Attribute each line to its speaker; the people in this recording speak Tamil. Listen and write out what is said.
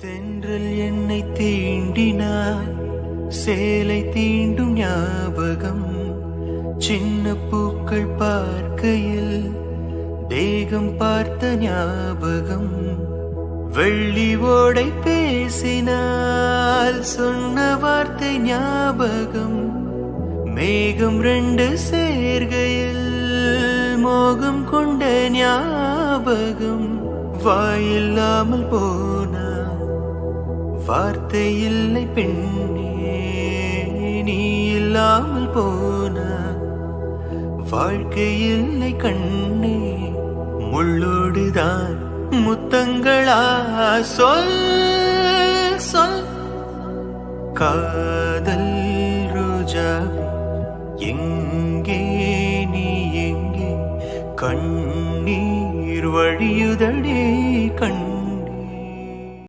Speaker 1: தென்றல் என்னை தீண்டினார், சேலை தீண்டும் ஞாபகம். சின்ன பூக்கள் பார்க்கையில் தேகம் பார்த்த ஞாபகம். வெள்ளி ஓடை பேசினால் சொன்ன வார்த்தை ஞாபகம். மேகம் ரெண்டு சேர்கையில் மோகம் கொண்ட ஞாபகம். வாயில்லாமல் போனா வார்த்தை இல்லை பெண்ணே, நீ இல்லாமல் போனா வாழ்க்கை இல்லை கண்ணே. முள்ளோடுதான் முத்தங்களா, சொல் சொல். காதல் ரோஜாவே எங்கே நீ எங்கே, கண்ணீர் வழியுதடே.